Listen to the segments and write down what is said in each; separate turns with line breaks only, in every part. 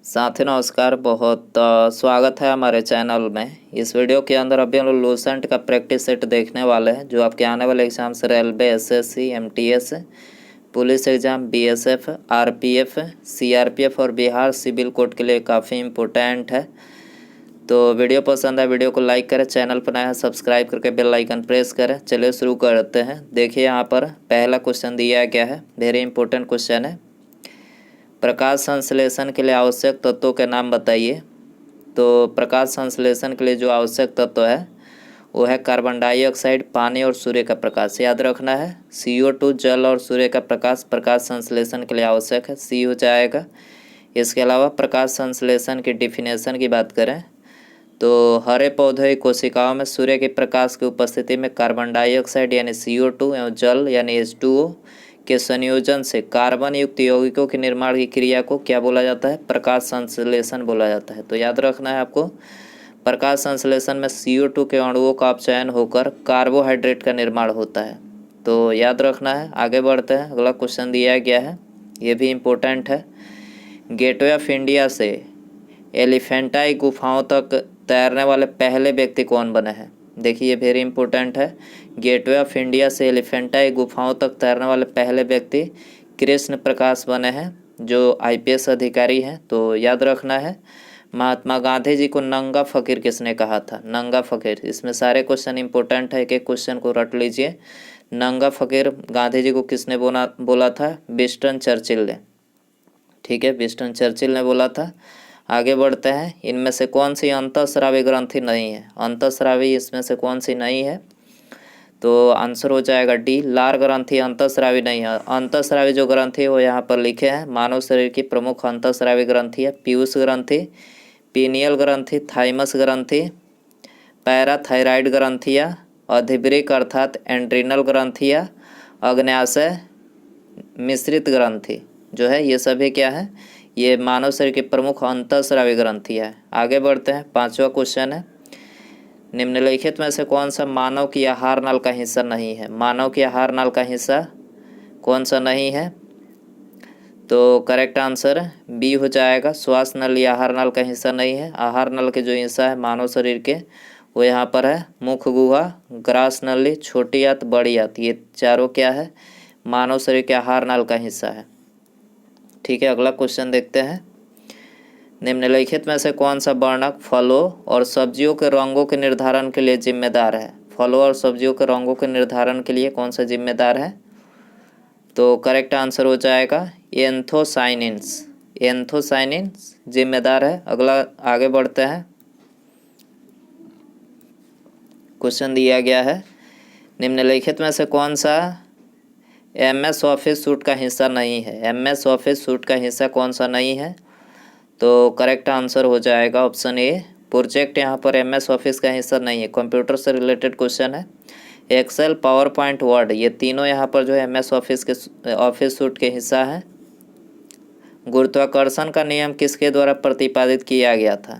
साथी नमस्कार। बहुत स्वागत है हमारे चैनल में। इस वीडियो के अंदर अभी हम लोग लूसेंट का प्रैक्टिस सेट देखने वाले हैं, जो आपके आने वाले एग्जाम से railway, SSC, MTS, police exam, BSF, RPF, CRPF और बिहार सिविल कोड के लिए काफ़ी इम्पोर्टेंट है। तो वीडियो पसंद है, वीडियो को लाइक करें, चैनल पर नया है सब्सक्राइब करके बेल आइकन प्रेस करें। चलिए शुरू करते हैं। देखिए यहाँ पर पहला क्वेश्चन दिया गया है, वेरी इंपॉर्टेंट क्वेश्चन है। प्रकाश संश्लेषण के लिए आवश्यक तत्वों के नाम बताइए। तो प्रकाश संश्लेषण के लिए जो आवश्यक तत्व है वो है कार्बन डाइऑक्साइड, पानी और सूर्य का प्रकाश। याद रखना है, CO2 जल और सूर्य का प्रकाश प्रकाश संश्लेषण के लिए आवश्यक है, सी हो जाएगा। इसके अलावा प्रकाश संश्लेषण की डिफिनेशन की बात करें तो हरे पौधे कोशिकाओं में सूर्य के प्रकाश की उपस्थिति में कार्बन डाइऑक्साइड यानी CO2 एवं जल यानी H2O के संयोजन से कार्बन युक्त यौगिकों के निर्माण की क्रिया को क्या बोला जाता है? प्रकाश संश्लेषण बोला जाता है। तो याद रखना है आपको, प्रकाश संश्लेषण में CO2 के अणुओं का अपचयन होकर कार्बोहाइड्रेट का निर्माण होता है। तो याद रखना है। आगे बढ़ते हैं, अगला क्वेश्चन दिया गया है, ये भी इम्पोर्टेंट है। गेटवे ऑफ इंडिया से एलिफेंटाई गुफाओं तक तैरने वाले पहले व्यक्ति कौन बने हैं? देखिए ये वेरी इंपॉर्टेंट है। गेटवे ऑफ इंडिया से एलिफेंटाई गुफाओं तक तैरने वाले पहले व्यक्ति कृष्ण प्रकाश बने हैं, जो IPS अधिकारी हैं। तो याद रखना है, महात्मा गांधी जी को नंगा फकीर किसने कहा था? नंगा फकीर। इसमें सारे क्वेश्चन इंपॉर्टेंट है, एक एक क्वेश्चन को रट लीजिए। नंगा फकीर गांधी जी को किसने बोला था? विंस्टन चर्चिल ने। ठीक है, विंस्टन चर्चिल ने बोला था। आगे बढ़ते हैं, इनमें से कौन सी अंतःस्रावी ग्रंथि नहीं है? अंतःस्रावी इसमें से कौन सी नहीं है? तो आंसर हो जाएगा डी, लार ग्रंथि अंतःस्रावी नहीं है। अंतःस्रावी जो ग्रंथि है वो यहाँ पर लिखे हैं। मानव शरीर की प्रमुख अंतःस्रावी ग्रंथि है पीयूष ग्रंथि, पीनियल ग्रंथि, थाइमस ग्रंथि, पैराथायराइड ग्रंथियाँ, अधिवृक्क अर्थात एंड्रिनल ग्रंथियाँ, अग्न्याशय मिश्रित ग्रंथि जो है, ये सभी क्या है? ये मानव शरीर की प्रमुख अंतःस्रावी ग्रंथि है। आगे बढ़ते हैं, पांचवा क्वेश्चन है, निम्नलिखित में से कौन सा मानव की आहार नल का हिस्सा नहीं है? मानव की आहार नल का हिस्सा कौन सा नहीं है? तो करेक्ट आंसर बी हो जाएगा, श्वास नल या आहार नल का हिस्सा नहीं है। आहार नल के जो हिस्सा है मानव शरीर के वो यहाँ पर है मुख गुहा, ग्रास नली, छोटी आंत, बड़ी आंत। ये चारों क्या है? मानव शरीर के आहार नल का हिस्सा है। ठीक है, अगला क्वेश्चन देखते हैं। निम्नलिखित में से कौन सा वर्णक फलों और सब्जियों के रंगों के निर्धारण के लिए जिम्मेदार है? फलों और सब्जियों के रंगों के निर्धारण के लिए कौन सा जिम्मेदार है? तो करेक्ट आंसर हो जाएगा एंथोसाइनिन्स। एंथोसाइनिन्स जिम्मेदार है। अगला आगे बढ़ते हैं, क्वेश्चन दिया गया है, निम्नलिखित में से कौन सा MS ऑफिस सूट का हिस्सा नहीं है? MS ऑफिस सूट का हिस्सा कौन सा नहीं है? तो करेक्ट आंसर हो जाएगा ऑप्शन ए, प्रोजेक्ट यहाँ पर MS ऑफिस का हिस्सा नहीं है। कंप्यूटर से रिलेटेड क्वेश्चन है। एक्सेल, पावर पॉइंट, वर्ड, ये तीनों यहाँ पर जो है MS ऑफिस सूट के हिस्सा है। गुरुत्वाकर्षण का नियम किसके द्वारा प्रतिपादित किया गया था?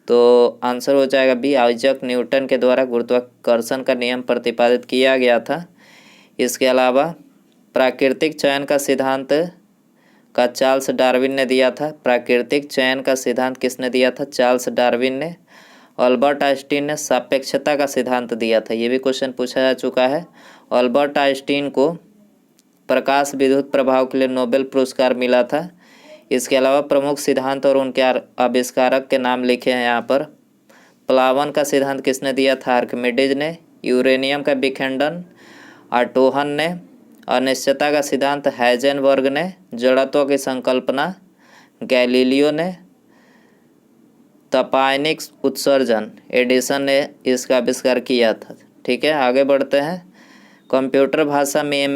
तो आंसर हो जाएगा बी, आइजैक न्यूटन के द्वारा गुरुत्वाकर्षण का नियम प्रतिपादित किया गया था। इसके अलावा प्राकृतिक चयन का सिद्धांत का चार्ल्स डार्विन ने दिया था। प्राकृतिक चयन का सिद्धांत किसने दिया था? चार्ल्स डार्विन ने। अल्बर्ट आइंस्टीन ने सापेक्षता का सिद्धांत दिया था। ये भी क्वेश्चन पूछा जा चुका है। अल्बर्ट आइंस्टीन को प्रकाश विद्युत प्रभाव के लिए नोबेल पुरस्कार मिला था। इसके अलावा प्रमुख सिद्धांत और उनके आविष्कारक के नाम लिखे हैं यहाँ पर। प्लावन का सिद्धांत किसने दिया था? आर्किमिडीज ने। यूरेनियम का विखंडन आर्टोहन ने। अनिश्चितता का सिद्धांत हाइजेनबर्ग ने। जड़त्व की संकल्पना गैलीलियो ने। तपायनिक उत्सर्जन एडिसन ने इसका आविष्कार किया था। ठीक है, आगे बढ़ते हैं। कंप्यूटर भाषा में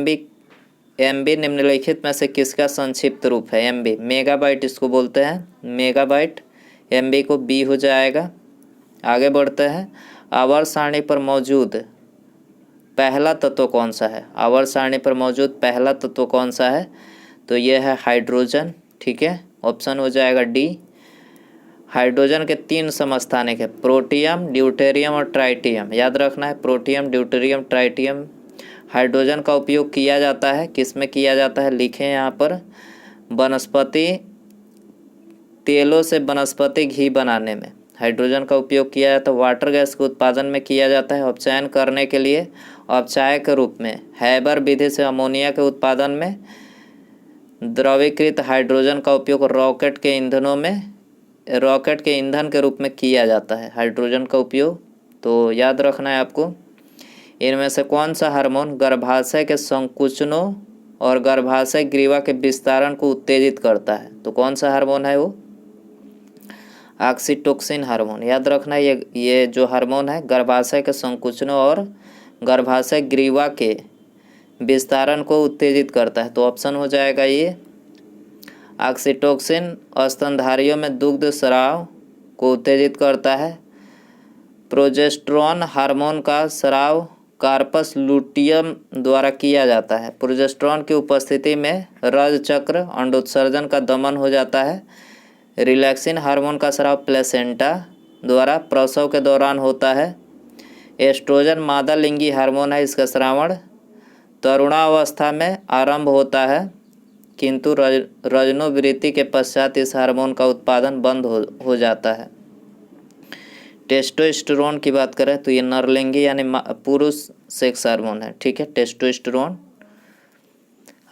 MB निम्नलिखित में से किसका संक्षिप्त रूप है? MB मेगाबाइट इसको बोलते हैं, मेगाबाइट। MB को बी हो जाएगा। आगे बढ़ते हैं, आवर्त सारणी पर मौजूद पहला तत्व कौन सा है? आवर्त सारणी पर मौजूद पहला तत्व कौन सा है? तो यह है हाइड्रोजन। ठीक है, ऑप्शन हो जाएगा डी। हाइड्रोजन के 3 समस्थानिक है, प्रोटियम, ड्यूटेरियम और ट्राइटियम। याद रखना है, प्रोटियम, ड्यूटेरियम, ट्राइटियम। हाइड्रोजन का उपयोग किया जाता है, किस में किया जाता है? लिखें यहाँ पर, वनस्पति तेलों से वनस्पति घी बनाने में। हाइड्रोजन का उपयोग किया जाता है वाटर गैस के उत्पादन में किया जाता है। अपचयन करने के लिए अपचायक के रूप में हैबर विधि से अमोनिया के उत्पादन में। द्रवीकृत हाइड्रोजन का उपयोग रॉकेट के ईंधन के रूप में किया जाता है हाइड्रोजन का उपयोग। तो याद रखना है आपको। इनमें से कौन सा हार्मोन गर्भाशय के संकुचनों और गर्भाशय ग्रीवा के विस्तारण को उत्तेजित करता है? तो कौन सा हार्मोन है वो? Oxytocin hormone. याद रखना है ये जो हार्मोन है गर्भाशय के संकुचनों और गर्भाशय ग्रीवा के विस्तारण को उत्तेजित करता है। तो ऑप्शन हो जाएगा ये ऑक्सीटोसिन। स्तनधारियों में दुग्ध स्राव को उत्तेजित करता है। प्रोजेस्टेरॉन हार्मोन का स्राव कार्पस लुटियम द्वारा किया जाता है। प्रोजेस्टेरॉन की उपस्थिति में रज चक्र अंडोत्सर्जन का दमन हो जाता है। रिलैक्सिन हार्मोन का स्राव प्लेसेंटा द्वारा प्रसव के दौरान होता है। एस्ट्रोजन मादा लिंगी हार्मोन है, इसका श्रावण तरुणावस्था में आरंभ होता है, किंतु रजनोवृत्ति के पश्चात इस हार्मोन का उत्पादन बंद हो जाता है। टेस्टोस्टेरोन की बात करें तो ये नरलिंगी यानी पुरुष सेक्स हार्मोन है। ठीक है, टेस्टोस्टेरोन।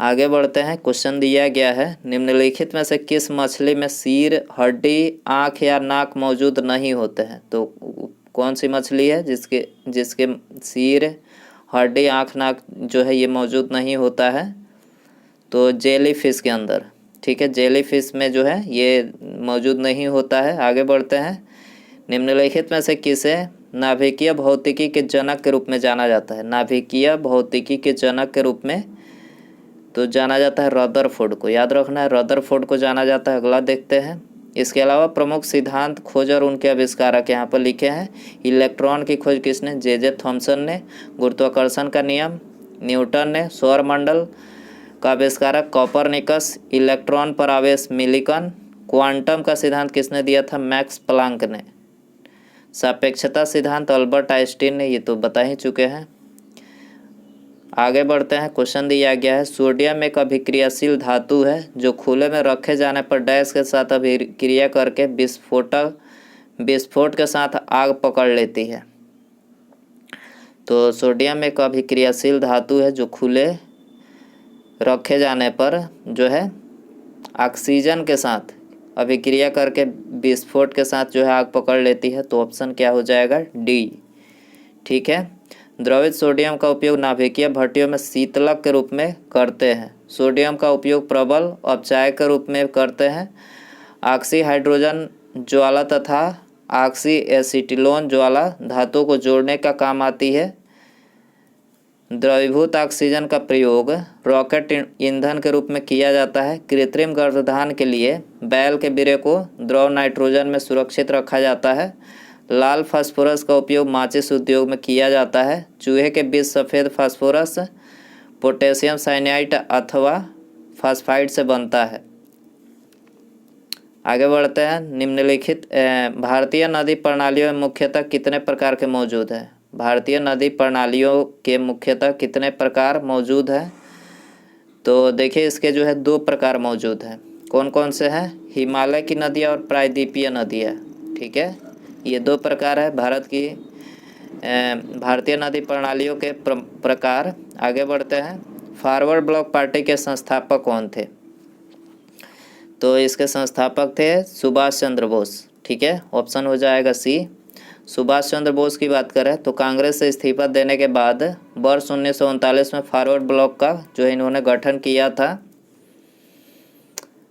आगे बढ़ते हैं। क्वेश्चन दिया गया है निम्नलिखित में से किस मछली में सिर, हड्डी, आँख या नाक मौजूद नहीं होते हैं? तो कौन सी मछली है जिसके सिर, हड्डी, आँख, नाक जो है ये मौजूद नहीं होता है? तो जेली फिश के अंदर। ठीक है, जेली फिश में जो है ये मौजूद नहीं होता है। आगे बढ़ते हैं। निम्नलिखित में से किसे नाभिकीय भौतिकी के जनक के रूप में जाना जाता है? नाभिकीय भौतिकी के जनक के रूप में तो जाना जाता है रदरफोर्ड को। याद रखना है, रदरफोर्ड को जाना जाता है। अगला देखते हैं। इसके अलावा प्रमुख सिद्धांत खोज और उनके आविष्कारक यहाँ पर लिखे हैं। इलेक्ट्रॉन की खोज किसने? जे थॉमसन ने। गुरुत्वाकर्षण का नियम न्यूटन ने। सौरमंडल का आविष्कारक कॉपरनिकस। इलेक्ट्रॉन पर आवेश मिलिकन। क्वांटम का सिद्धांत किसने दिया था? मैक्स प्लांक ने। सापेक्षता सिद्धांत अल्बर्ट आइंस्टीन ने। ये तो बता ही चुके हैं। आगे बढ़ते हैं। क्वेश्चन दिया गया है सोडियम एक अभिक्रियाशील धातु है जो खुले में रखे जाने पर डैश के साथ अभिक्रिया करके विस्फोट के साथ आग पकड़ लेती है। तो सोडियम एक अभिक्रियाशील धातु है जो खुले रखे जाने पर जो है ऑक्सीजन के साथ अभिक्रिया करके विस्फोट के साथ जो है आग पकड़ लेती है। तो ऑप्शन क्या हो जाएगा? डी। ठीक है। द्रवित सोडियम का उपयोग नाभिकीय भट्टियों में शीतलक के रूप में करते हैं। सोडियम का उपयोग प्रबल अपचायक के रूप में करते हैं। ऑक्सी हाइड्रोजन ज्वाला तथा ऑक्सी एसिटिलोन ज्वाला धातु को जोड़ने का काम आती है। द्रवीभूत ऑक्सीजन का प्रयोग रॉकेट ईंधन के रूप में किया जाता है। कृत्रिम गर्भाधान के लिए बैल के बिरे को द्रव नाइट्रोजन में सुरक्षित रखा जाता है। लाल फास्फोरस का उपयोग माचिस उद्योग में किया जाता है। चूहे के बीज सफ़ेद फास्फोरस पोटेशियम साइनाइड अथवा फास्फाइड से बनता है। आगे बढ़ते हैं। निम्नलिखित भारतीय नदी प्रणालियों में मुख्यतः कितने प्रकार के मौजूद हैं? भारतीय नदी प्रणालियों के मुख्यतः कितने प्रकार मौजूद हैं? तो देखिए इसके जो है 2 प्रकार मौजूद हैं। कौन कौन से हैं? हिमालय की नदियाँ और प्रायद्वीपीय नदियाँ। ठीक है, ये 2 प्रकार है भारतीय नदी प्रणालियों के प्रकार। आगे बढ़ते हैं। फॉरवर्ड ब्लॉक पार्टी के संस्थापक कौन थे? तो इसके संस्थापक थे सुभाष चंद्र बोस। ठीक है, ऑप्शन हो जाएगा सी। सुभाष चंद्र बोस की बात करें तो कांग्रेस से इस्तीफा देने के बाद वर्ष 1939 में फॉरवर्ड ब्लॉक का जो इन्होंने गठन किया था।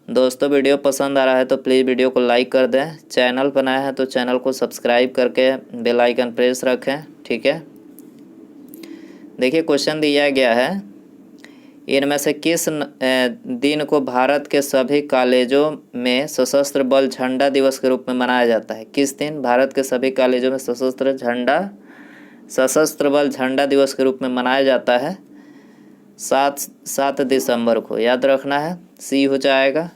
दोस्तों वीडियो पसंद आ रहा है तो प्लीज़ वीडियो को लाइक कर दें। चैनल बनाया है तो चैनल को सब्सक्राइब करके बेल आइकन प्रेस रखें। ठीक है, देखिए क्वेश्चन दिया गया है इनमें से किस दिन को भारत के सभी कॉलेजों में सशस्त्र बल झंडा दिवस के रूप में मनाया जाता है? किस दिन भारत के सभी कॉलेजों में सशस्त्र बल झंडा दिवस के रूप में मनाया जाता है? 7 दिसंबर को। याद रखना है, सी हो जाएगा।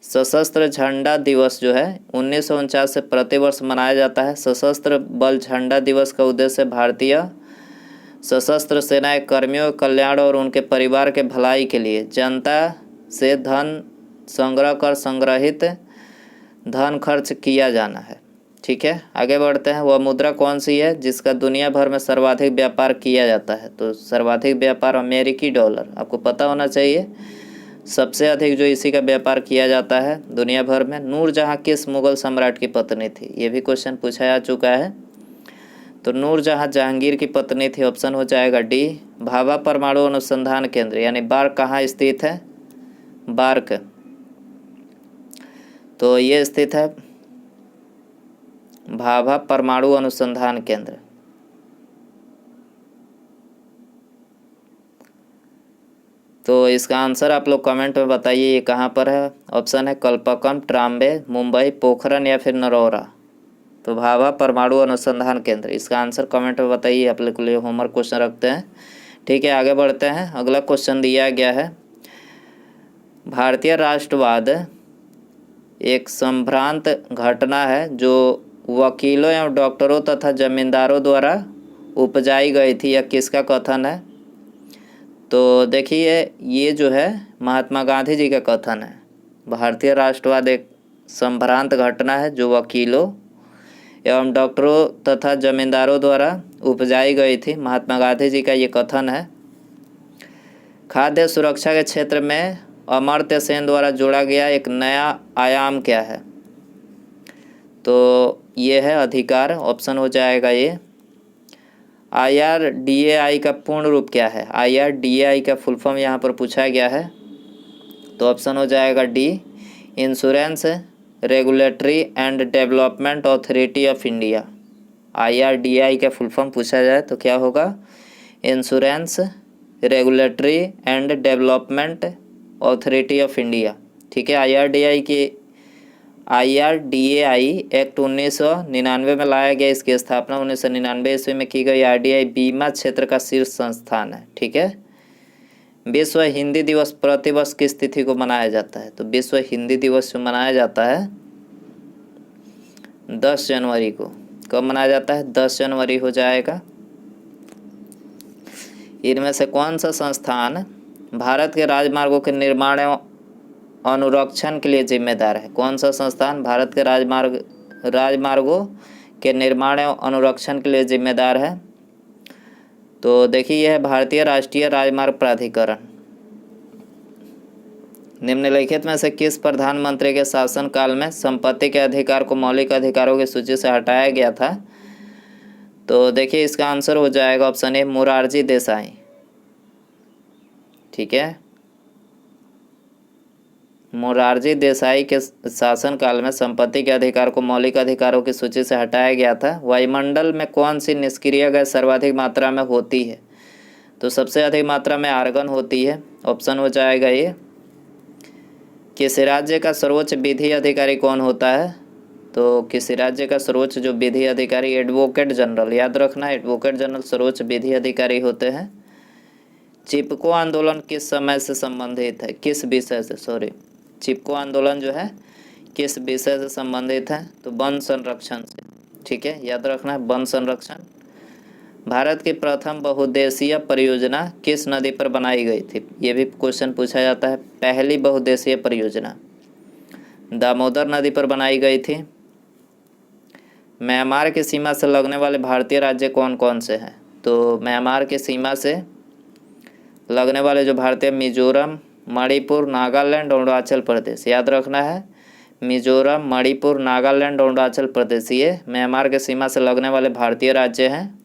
सशस्त्र झंडा दिवस जो है 1949 से प्रतिवर्ष मनाया जाता है। सशस्त्र बल झंडा दिवस का उद्देश्य भारतीय सशस्त्र सेनाएं कर्मियों के कल्याण और उनके परिवार के भलाई के लिए जनता से धन संग्रह कर संग्रहित धन खर्च किया जाना है। ठीक है, आगे बढ़ते हैं। वह मुद्रा कौन सी है जिसका दुनिया भर में सर्वाधिक व्यापार किया जाता है? तो सर्वाधिक व्यापार अमेरिकी डॉलर, आपको पता होना चाहिए। सबसे अधिक जो इसी का व्यापार किया जाता है दुनिया भर में। नूरजहां किस मुगल सम्राट की पत्नी थी? ये भी क्वेश्चन पूछा जा चुका है। तो नूरजहां जहांगीर की पत्नी थी। ऑप्शन हो जाएगा डी। भाभा परमाणु अनुसंधान केंद्र यानी बार्क कहाँ स्थित है? बार्क, तो ये स्थित है भाभा परमाणु अनुसंधान केंद्र। तो इसका आंसर आप लोग कमेंट में बताइए ये कहाँ पर है। ऑप्शन है कल्पक्कम, ट्राम्बे, मुंबई, पोखरन या फिर नरोरा। तो भाभा परमाणु अनुसंधान केंद्र, इसका आंसर कमेंट में बताइए। आप लोग के लिए होमवर्क क्वेश्चन रखते हैं। ठीक है, आगे बढ़ते हैं। अगला क्वेश्चन दिया गया है, भारतीय राष्ट्रवाद एक संभ्रांत घटना है जो वकीलों एवं डॉक्टरों तथा जमींदारों द्वारा उपजाई गई थी, यह किसका कथन है? तो देखिए ये जो है महात्मा गांधी जी का कथन है। भारतीय राष्ट्रवाद एक संभ्रांत घटना है जो वकीलों एवं डॉक्टरों तथा जमींदारों द्वारा उपजाई गई थी, महात्मा गांधी जी का ये कथन है। खाद्य सुरक्षा के क्षेत्र में अमर्त्य सेन द्वारा जोड़ा गया एक नया आयाम क्या है? तो ये है अधिकार। ऑप्शन हो जाएगा ये। IRDAI का पूर्ण रूप क्या है? IRDAI का फुल फॉर्म यहाँ पर पूछा गया है। तो ऑप्शन हो जाएगा D, insurance regulatory and development authority of India. IRDAI का फुल फॉर्म पूछा जाए तो क्या होगा? Insurance regulatory and development authority of India. ठीक है, IRDAI एक्ट 1999 में लाया गया। इसकी स्थापना 1999 ईस्वी में की गई। RDI बीमा क्षेत्र का शीर्ष संस्थान है। ठीक है, विश्व हिंदी दिवस प्रतिवर्ष किस तिथि को मनाया जाता है? तो विश्व हिंदी दिवस जो मनाया जाता है 10 जनवरी को। कब मनाया जाता है? 10 जनवरी हो जाएगा। इनमें से कौन सा संस्थान भारत के राजमार्गों के निर्माण एवं अनुरक्षण के लिए जिम्मेदार है? कौन सा संस्थान भारत के राजमार्गों के निर्माण एवं अनुरक्षण के लिए जिम्मेदार है? तो देखिए यह है भारतीय राष्ट्रीय राजमार्ग प्राधिकरण। निम्नलिखित में से किस प्रधानमंत्री के शासनकाल में संपत्ति के अधिकार को मौलिक अधिकारों की सूची से हटाया गया था? तो देखिए इसका आंसर हो जाएगा ऑप्शन ए, मोरारजी देसाई। ठीक है, मोरारजी देसाई के शासनकाल में संपत्ति के अधिकार को मौलिक अधिकारों की सूची से हटाया गया था। वायुमंडल में कौन सी निष्क्रिय गैस सर्वाधिक मात्रा में होती है? तो सबसे अधिक मात्रा में आर्गन होती है। ऑप्शन हो जाएगा ये। किसी राज्य का सर्वोच्च विधि अधिकारी कौन होता है? तो किसी राज्य का सर्वोच्च जो विधि अधिकारी एडवोकेट जनरल, याद रखना एडवोकेट जनरल सर्वोच्च विधि अधिकारी होते हैं। चिपको आंदोलन किस समय से संबंधित है? किस विषय से? सॉरी, चिपको आंदोलन जो है किस विषय से संबंधित है? तो वन संरक्षण से। ठीक है, याद रखना है वन संरक्षण। भारत की प्रथम बहुउद्देशीय परियोजना किस नदी पर बनाई गई थी? ये भी क्वेश्चन पूछा जाता है। पहली बहुउद्देशीय परियोजना दामोदर नदी पर बनाई गई थी। म्यांमार की सीमा से लगने वाले भारतीय राज्य कौन कौन से हैं? तो म्यांमार की सीमा से लगने वाले जो भारतीय मिजोरम, मणिपुर, नागालैंड, अरुणाचल प्रदेश। याद रखना है मिजोरम, मणिपुर, नागालैंड, अरुणाचल प्रदेश ये म्यांमार के सीमा से लगने वाले भारतीय राज्य हैं।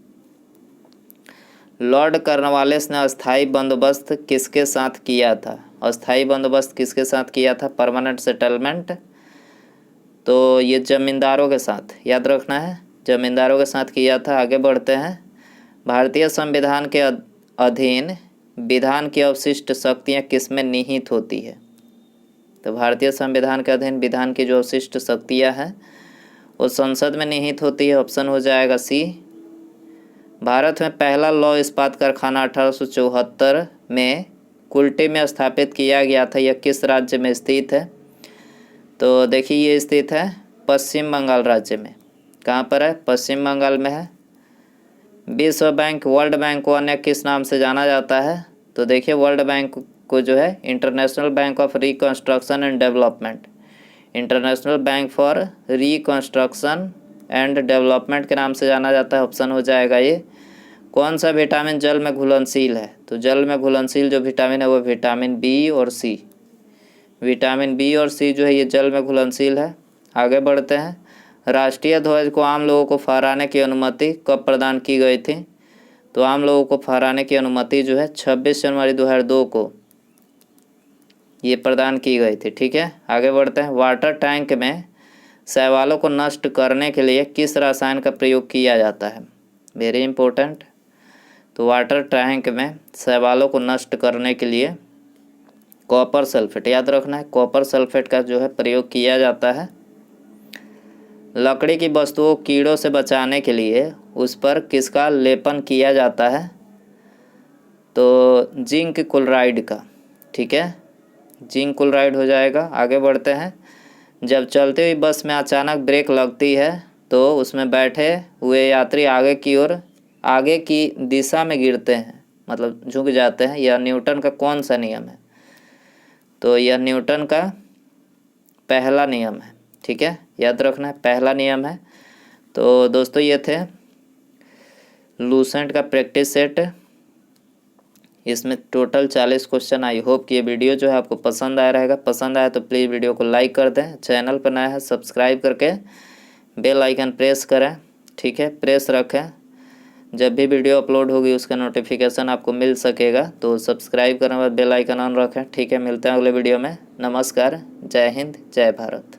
लॉर्ड कॉर्नवालिस ने अस्थायी बंदोबस्त किसके साथ किया था? अस्थायी बंदोबस्त किसके साथ किया था? Permanent settlement. तो ये जमींदारों के साथ, याद रखना है जमींदारों के साथ किया था। आगे बढ़ते हैं। भारतीय संविधान के अधीन विधान की अवशिष्ट शक्तियाँ किसमें निहित होती है? तो भारतीय संविधान के अधीन विधान की जो अवशिष्ट शक्तियाँ हैं वो संसद में निहित होती है। ऑप्शन हो जाएगा सी। भारत में पहला लौह इस्पात कारखाना 1874 में कुल्टी में स्थापित किया गया था। यह किस राज्य में स्थित है? तो देखिए ये स्थित है पश्चिम बंगाल राज्य में। कहाँ पर है? पश्चिम बंगाल में है। विश्व बैंक, वर्ल्ड बैंक को अन्य किस नाम से जाना जाता है? तो देखिए वर्ल्ड बैंक को जो है international bank of reconstruction and development, international bank for reconstruction and development के नाम से जाना जाता है। ऑप्शन हो जाएगा ये। कौन सा विटामिन जल में घुलनशील है? तो जल में घुलनशील जो विटामिन है वो विटामिन बी और सी। विटामिन बी और सी जो है ये जल में घुलनशील है। आगे बढ़ते हैं। राष्ट्रीय ध्वज को आम लोगों को फहराने की अनुमति कब प्रदान की गई थी? तो आम लोगों को फहराने की अनुमति जो है 26 जनवरी 2002 को ये प्रदान की गई थी। ठीक है, आगे बढ़ते हैं। वाटर टैंक में शैवालों को नष्ट करने के लिए किस रसायन का प्रयोग किया जाता है? Very important. तो वाटर टैंक में शैवालों को नष्ट करने के लिए कॉपर सल्फेट, याद रखना है, कॉपर सल्फेट का जो है प्रयोग किया जाता है। लकड़ी की वस्तुओं को कीड़ों से बचाने के लिए उस पर किसका लेपन किया जाता है? तो जिंक क्लोराइड का। ठीक है, जिंक क्लोराइड हो जाएगा। आगे बढ़ते हैं। जब चलती हुई बस में अचानक ब्रेक लगती है तो उसमें बैठे हुए यात्री आगे की दिशा में गिरते हैं, मतलब झुक जाते हैं। यह न्यूटन का कौन सा नियम है? तो यह न्यूटन का पहला नियम है। ठीक है, याद रखना है, पहला नियम है। तो दोस्तों ये थे लूसेंट का प्रैक्टिस सेट। इसमें टोटल 40 क्वेश्चन। आई होप कि ये वीडियो जो है आपको पसंद आया रहेगा। पसंद आया तो प्लीज़ वीडियो को लाइक कर दें। चैनल पर नया है सब्सक्राइब करके बेल आइकन प्रेस करें। ठीक है, प्रेस रखें। जब भी वीडियो अपलोड होगी उसका नोटिफिकेशन आपको मिल सकेगा। तो सब्सक्राइब करने के बाद बेल आइकन ऑन रखें। ठीक है, मिलते हैं अगले वीडियो में। नमस्कार, जय हिंद, जय भारत।